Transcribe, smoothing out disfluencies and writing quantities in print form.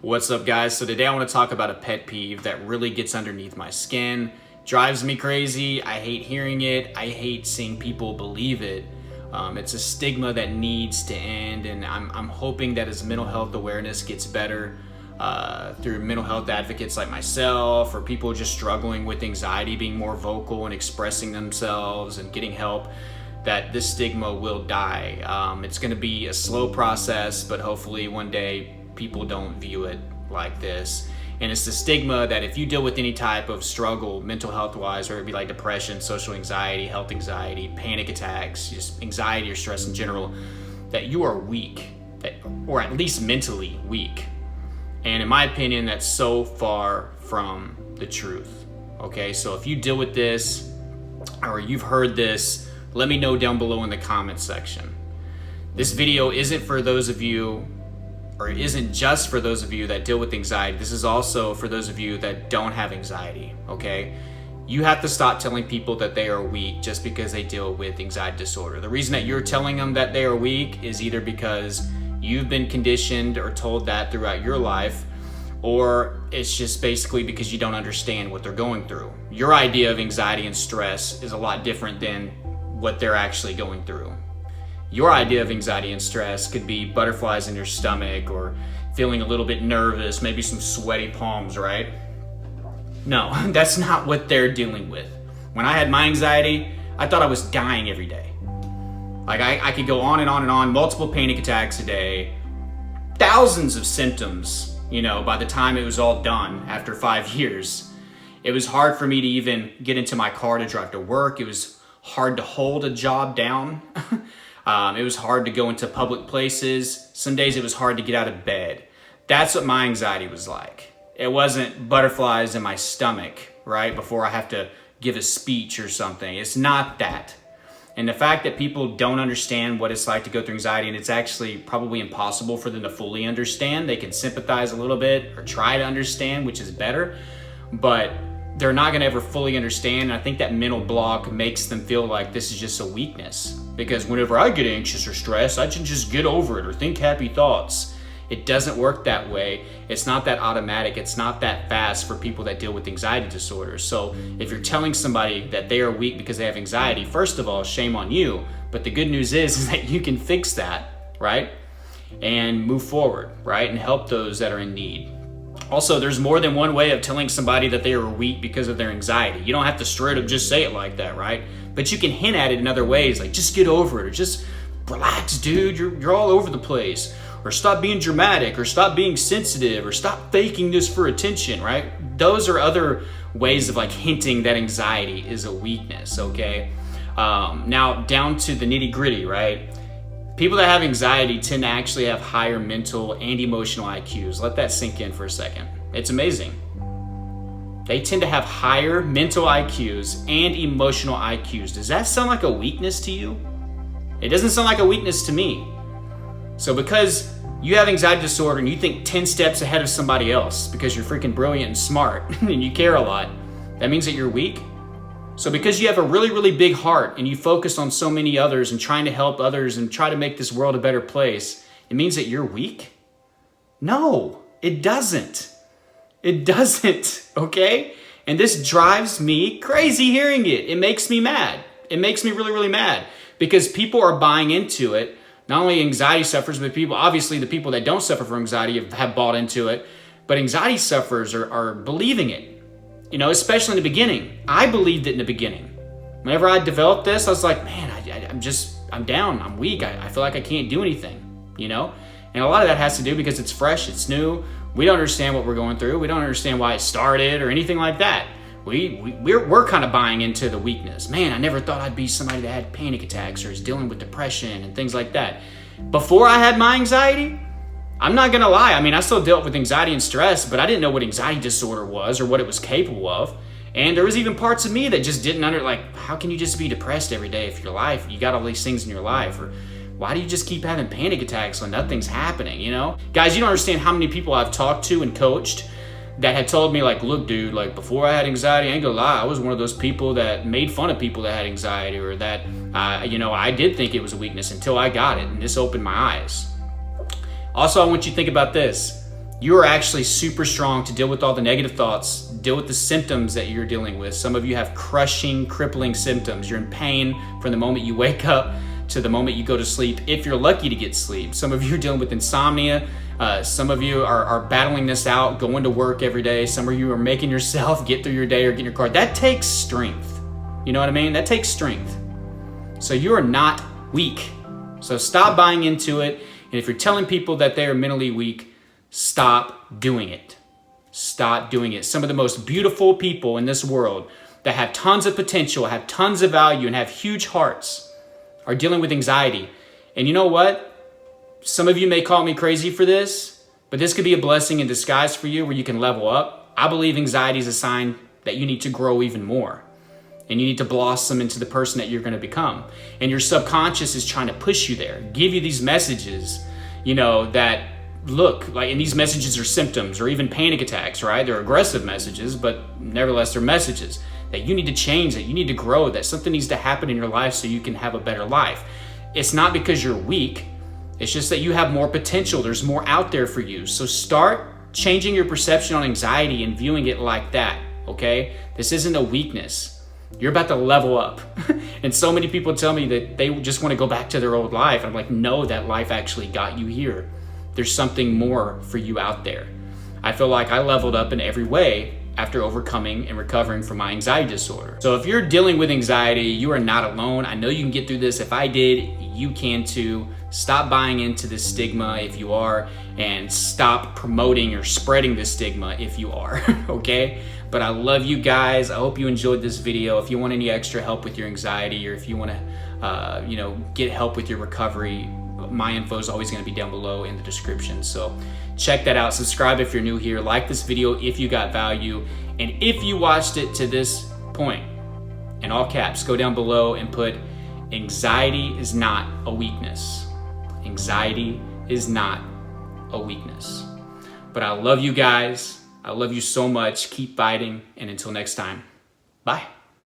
What's up, guys? So today I want to talk about a pet peeve that really gets underneath my skin, drives me crazy. I hate hearing it. I hate seeing people believe it. It's a stigma that needs to end, and I'm hoping that as mental health awareness gets better through mental health advocates like myself, or people just struggling with anxiety being more vocal and expressing themselves and getting help, that this stigma will die. It's going to be a slow process, but hopefully one day people don't view it like this. And it's the stigma that if you deal with any type of struggle mental health wise, or it'd be like depression, social anxiety, health anxiety, panic attacks, just anxiety or stress in general, that you are weak, or at least mentally weak. And in my opinion, that's so far from the truth. Okay, so if you deal with this or you've heard this, let me know down below in the comments section. This video isn't for those of you, or isn't just for those of you that deal with anxiety. This is also for those of you that don't have anxiety, okay? You have to stop telling people that they are weak just because they deal with anxiety disorder. The reason that you're telling them that they are weak is either because you've been conditioned or told that throughout your life, or it's just basically because you don't understand what they're going through. Your idea of anxiety and stress is a lot different than what they're actually going through. Your idea of anxiety and stress could be butterflies in your stomach, or feeling a little bit nervous, maybe some sweaty palms, right? No, that's not what they're dealing with. When I had my anxiety, I thought I was dying every day. Like I could go on and on and on, multiple panic attacks a day, thousands of symptoms, by the time it was all done after 5 years. It was hard for me to even get into my car to drive to work. It was hard to hold a job down. It was hard to go into public places. Some days it was hard to get out of bed. That's what my anxiety was like. It wasn't butterflies in my stomach, right, before I have to give a speech or something. It's not that. And the fact that people don't understand what it's like to go through anxiety, and it's actually probably impossible for them to fully understand. They can sympathize a little bit or try to understand, which is better, but they're not going to ever fully understand. And I think that mental block makes them feel like this is just a weakness, because whenever I get anxious or stressed, I can just get over it or think happy thoughts. It doesn't work that way. It's not that automatic. It's not that fast for people that deal with anxiety disorders. So if you're telling somebody that they are weak because they have anxiety, first of all, shame on you. But the good news is that you can fix that, right? And move forward, right? And help those that are in need. Also, there's more than one way of telling somebody that they are weak because of their anxiety. You don't have to straight up just say it like that, right? But you can hint at it in other ways, like just get over it, or just relax, dude, you're all over the place, or stop being dramatic, or stop being sensitive, or stop faking this for attention, right? Those are other ways of like hinting that anxiety is a weakness, okay? Now down to the nitty gritty, right? People that have anxiety tend to actually have higher mental and emotional IQs. Let that sink in for a second. It's amazing. They tend to have higher mental IQs and emotional IQs. Does that sound like a weakness to you? It doesn't sound like a weakness to me. So because you have anxiety disorder and you think 10 steps ahead of somebody else because you're freaking brilliant and smart and you care a lot, that means that you're weak? So because you have a really, really big heart and you focus on so many others and trying to help others and try to make this world a better place, it means that you're weak? No, it doesn't. It doesn't, okay? And this drives me crazy hearing it. It makes me mad. It makes me really, really mad, because people are buying into it. Not only anxiety sufferers, but people, obviously the people that don't suffer from anxiety have bought into it, but anxiety sufferers are believing it. Especially in the beginning. I believed it in the beginning. Whenever I developed this, I was like, man, I'm down, I'm weak. I feel like I can't do anything, And a lot of that has to do because it's fresh, it's new. We don't understand what we're going through. We don't understand why it started or anything like that. We're kind of buying into the weakness. Man, I never thought I'd be somebody that had panic attacks or is dealing with depression and things like that. Before I had my anxiety, I'm not gonna lie, I still dealt with anxiety and stress, but I didn't know what anxiety disorder was or what it was capable of. And there was even parts of me that just didn't how can you just be depressed every day if you got all these things in your life? Or why do you just keep having panic attacks when nothing's happening, Guys, you don't understand how many people I've talked to and coached that had told me look, dude, before I had anxiety, I ain't gonna lie, I was one of those people that made fun of people that had anxiety, or that, I did think it was a weakness until I got it, and this opened my eyes. Also, I want you to think about this. You are actually super strong to deal with all the negative thoughts, deal with the symptoms that you're dealing with. Some of you have crushing, crippling symptoms. You're in pain from the moment you wake up to the moment you go to sleep, if you're lucky to get sleep. Some of you are dealing with insomnia. Some of you are battling this out, going to work every day. Some of you are making yourself get through your day or get in your car. That takes strength. You know what I mean? That takes strength. So you are not weak. So stop buying into it. And if you're telling people that they are mentally weak, stop doing it. Stop doing it. Some of the most beautiful people in this world that have tons of potential, have tons of value, and have huge hearts are dealing with anxiety. And you know what? Some of you may call me crazy for this, but this could be a blessing in disguise for you where you can level up. I believe anxiety is a sign that you need to grow even more. And you need to blossom into the person that you're going to become. And your subconscious is trying to push you there, give you these messages, that look like, and these messages are symptoms or even panic attacks, right? They're aggressive messages, but nevertheless, they're messages that you need to change, that you need to grow, that something needs to happen in your life so you can have a better life. It's not because you're weak. It's just that you have more potential. There's more out there for you. So start changing your perception on anxiety and viewing it like that, okay? This isn't a weakness. You're about to level up. And so many people tell me that they just want to go back to their old life. I'm like, no, that life actually got you here. There's something more for you out there. I feel like I leveled up in every way after overcoming and recovering from my anxiety disorder. So if you're dealing with anxiety, you are not alone. I know you can get through this. If I did, you can too. Stop buying into this stigma if you are, and stop promoting or spreading this stigma if you are, okay? But I love you guys. I hope you enjoyed this video. If you want any extra help with your anxiety, or if you want to, get help with your recovery, my info is always going to be down below in the description. So check that out. Subscribe if you're new here. Like this video if you got value. And if you watched it to this point, in all caps, go down below and put, anxiety is not a weakness. Anxiety is not a weakness. But I love you guys. I love you so much. Keep fighting. And until next time, bye.